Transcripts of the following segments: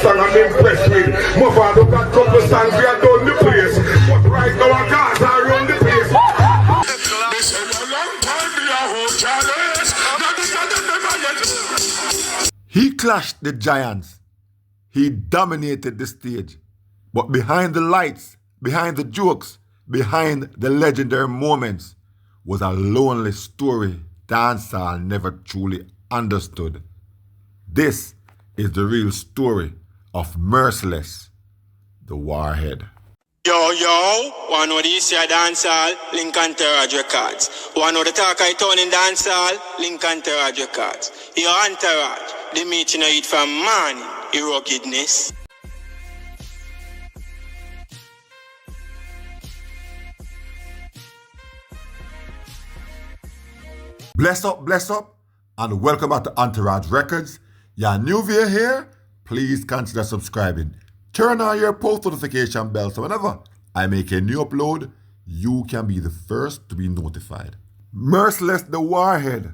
song I'm impressed with. Mother, look at couple songs we are done the place. But right now our cars are run the place. This is a long time we are home challenge. He clashed the giants. He dominated the stage. But behind the lights, behind the jokes, behind the legendary moments was a lonely story dancehall never truly understood. This is the real story of Merciless, the Warhead. Yo, one know the Eastside Dancehall, link Entourage Records. One know the talk I turn in Dancehall, link Entourage Records. Your Entourage, the meat you know eat from man, your ruggedness. Bless up, and welcome back to Entourage Records. You're new via here, please consider subscribing. Turn on your post notification bell so whenever I make a new upload, you can be the first to be notified. Merciless the Warhead,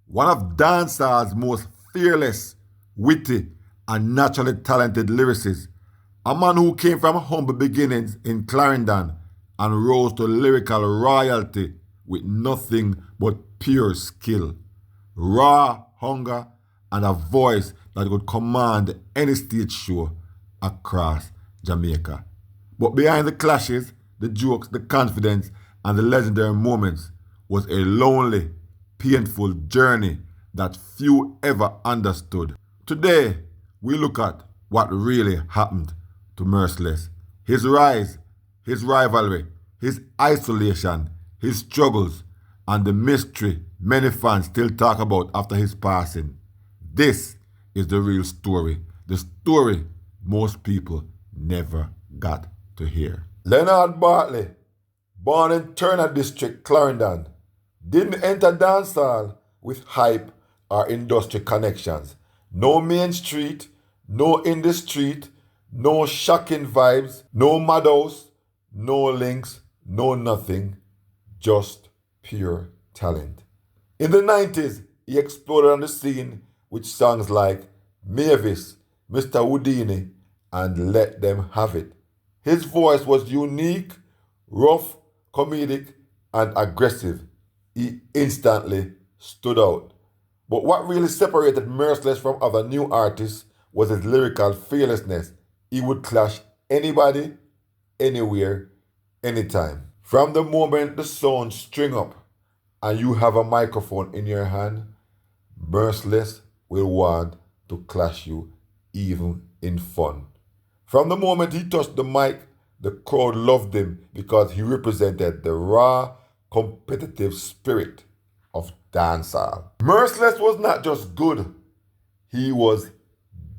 one of dancehall's most fearless, witty, and naturally talented lyricists. A man who came from humble beginnings in Clarendon and rose to lyrical royalty with nothing but pure skill, raw hunger, and a voice that could command any stage show across Jamaica. But behind the clashes, the jokes, the confidence, and the legendary moments was a lonely, painful journey that few ever understood. Today, we look at what really happened to Merciless. His rise, his rivalry, his isolation, his struggles, and the mystery many fans still talk about after his passing. This is the real story. The story most people never got to hear. Leonard Bartley, born in Turner District, Clarendon, didn't enter dancehall with hype or industry connections. No main street, no indie street, no shocking vibes, no madhouse, no links, no nothing, just pure talent. In the 90s, he exploded on the scene with songs like Mavis, Mr. Houdini, and Let Them Have It. His voice was unique, rough, comedic, and aggressive. He instantly stood out. But what really separated Merciless from other new artists was his lyrical fearlessness. He would clash anybody, anywhere, anytime. From the moment the sound string up and you have a microphone in your hand, Merciless will want to clash you even in fun. From the moment he touched the mic, the crowd loved him because he represented the raw, competitive spirit of dancehall. Merciless was not just good, he was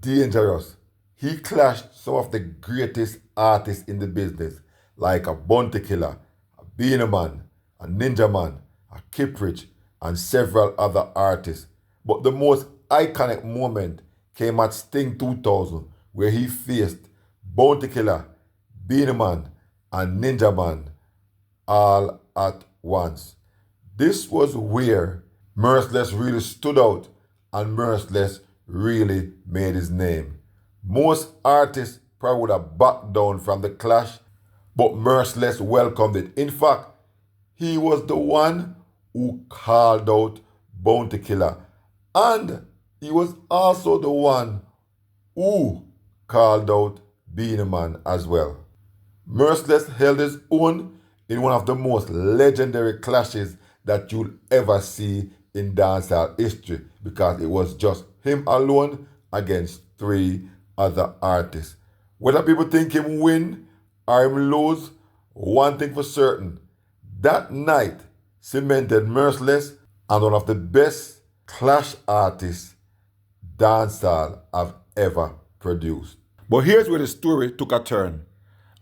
dangerous. He clashed some of the greatest artists in the business, like a Bounty Killer, a Beenie Man, a Ninja Man, a Kiprich, and several other artists. But the most iconic moment came at Sting 2000, where he faced Bounty Killer, Beenie Man, and Ninja Man all at once. This was where Merciless really stood out and Merciless really made his name. Most artists probably would have backed down from the clash, but Merciless welcomed it. In fact, he was the one who called out Bounty Killer, and he was also the one who called out Beenie Man as well. Merciless held his own in one of the most legendary clashes that you'll ever see in dancehall history, because it was just him alone against three other artists. Whether people think him win or him lose, one thing for certain, that night cemented Merciless as one of the best clash artists dancehall have ever produced. But here's where the story took a turn.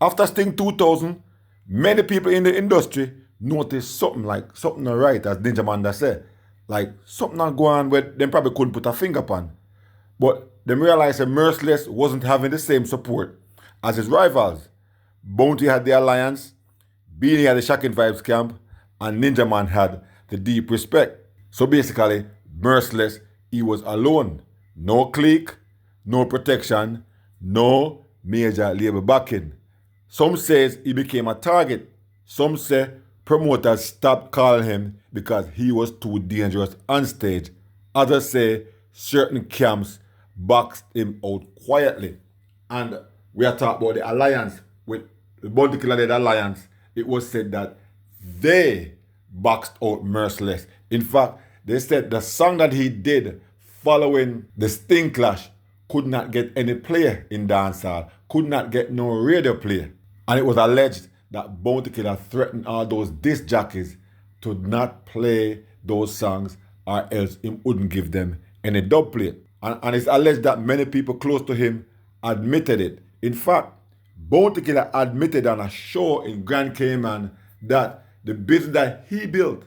After Sting 2000, many people in the industry noticed something not right, as Ninja Man said. Like something not going on where they probably couldn't put a finger upon. But they realized that Merciless wasn't having the same support as his rivals. Bounty had the Alliance, Beenie had the Shocking Vibes camp, and Ninja Man had the Deep Respect. So basically, Merciless, he was alone. No clique, no protection, no major label backing. Some says he became a target. Some say promoters stopped calling him because he was too dangerous on stage. Others say certain camps boxed him out quietly. And we are talking about the alliance with the Bounty Killer Alliance. It was said that they boxed out Merciless. In fact, they said the song that he did following the Sting clash could not get any play in dancehall, could not get no radio play. And it was alleged that Bounty Killer threatened all those disc jockeys to not play those songs or else he wouldn't give them any dub play. And it's alleged that many people close to him admitted it. In fact, Bounty Killer admitted on a show in Grand Cayman that the business that he built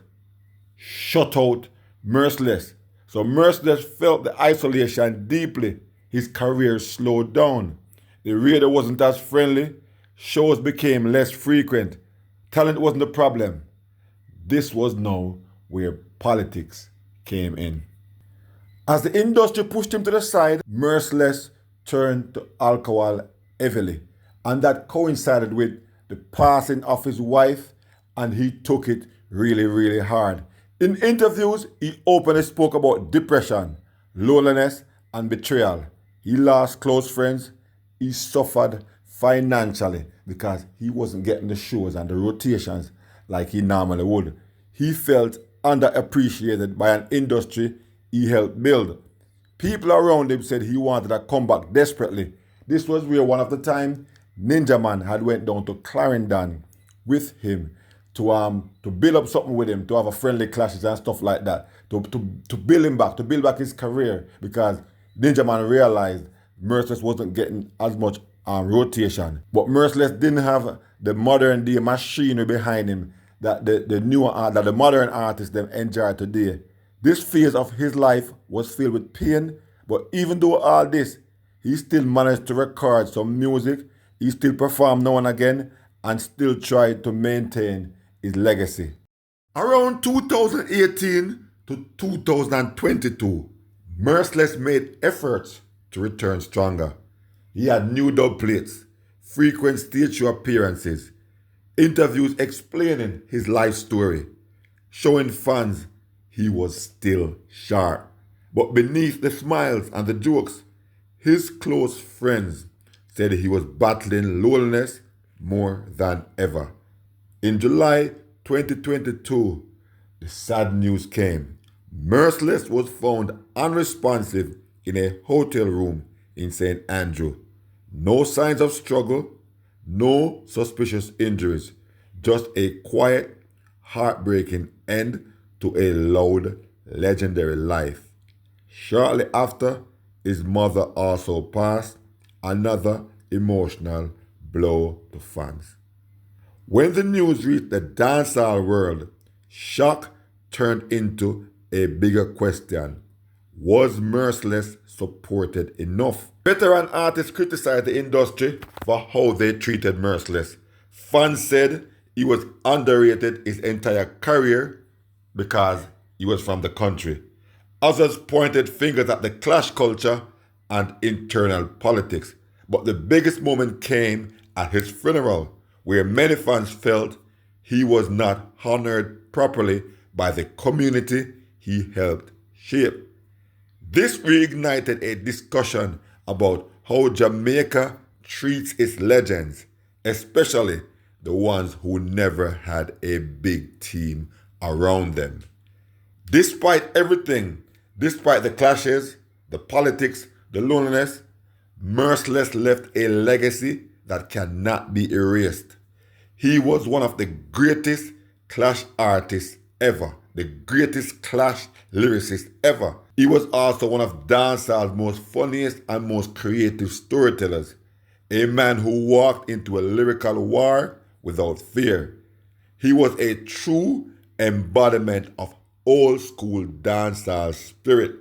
shut out Merciless. So Merciless felt the isolation deeply. His career slowed down. The radio wasn't as friendly. Shows became less frequent. Talent wasn't the problem. This was now where politics came in. As the industry pushed him to the side, Merciless turned to alcohol heavily. And that coincided with the passing of his wife, and he took it really hard. In interviews, he openly spoke about depression, loneliness, and betrayal. He lost close friends. He suffered financially because he wasn't getting the shows and the rotations like he normally would. He felt underappreciated by an industry he helped build. People around him said he wanted a comeback desperately. This was where one of the time Ninja Man had went down to Clarendon with him to build up something with him, to have a friendly clashes and stuff like that, to build him back, to build back his career, because Ninja Man realized Merciless wasn't getting as much rotation. But Merciless didn't have the modern day machinery behind him that the modern artists them enjoy today. This phase of his life was filled with pain, but even though all this, he still managed to record some music, he still performed now and again, and still tried to maintain his legacy. Around 2018 to 2022, Merciless made efforts to return stronger. He had new dub plates, frequent stage show appearances, interviews explaining his life story, showing fans he was still sharp. But beneath the smiles and the jokes, his close friends said he was battling loneliness more than ever. In July 2022, the sad news came. Merciless was found unresponsive in a hotel room in St. Andrew. No signs of struggle, no suspicious injuries, just a quiet, heartbreaking end to a loud, legendary life. Shortly after, his mother also passed, another emotional blow to fans. When the news reached the dancehall world, shock turned into a bigger question. Was Merciless supported enough? Veteran artists criticized the industry for how they treated Merciless. Fans said he was underrated his entire career because he was from the country. Others pointed fingers at the clash culture and internal politics. But the biggest moment came at his funeral, where many fans felt he was not honored properly by the community he helped shape. This reignited a discussion about how Jamaica treats its legends, especially the ones who never had a big team around them. Despite everything, despite the clashes, the politics, the loneliness, Merciless left a legacy that cannot be erased. He was one of the greatest clash artists ever, the greatest clash lyricist ever. He was also one of dancehall's most funniest and most creative storytellers, a man who walked into a lyrical war without fear. He was a true embodiment of old school dancehall spirit.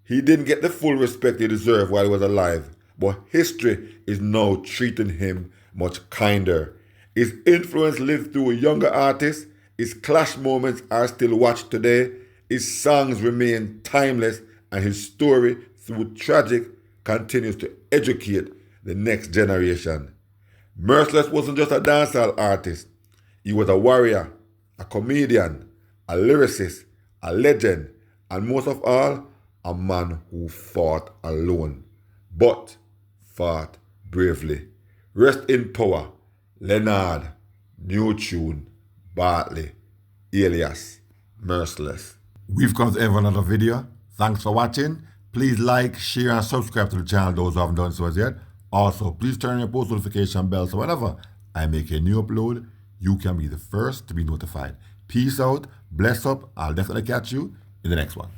He didn't get the full respect he deserved while he was alive, but history is now treating him much kinder. His influence lived through younger artists. His clash moments are still watched today. His songs remain timeless, and his story, through tragic, continues to educate, the next generation. Merciless wasn't just a dancehall artist. He was a warrior, a comedian, a lyricist, a legend, and most of all, a man who fought alone, but fought bravely. Rest in power, Leonard, new tune, Bartley, alias Merciless. We've come to the end of another video. Thanks for watching. Please like, share, and subscribe to the channel, those who haven't done so as yet. Also, please turn on your post notification bell so whenever I make a new upload, you can be the first to be notified. Peace out, bless up. I'll definitely catch you in the next one.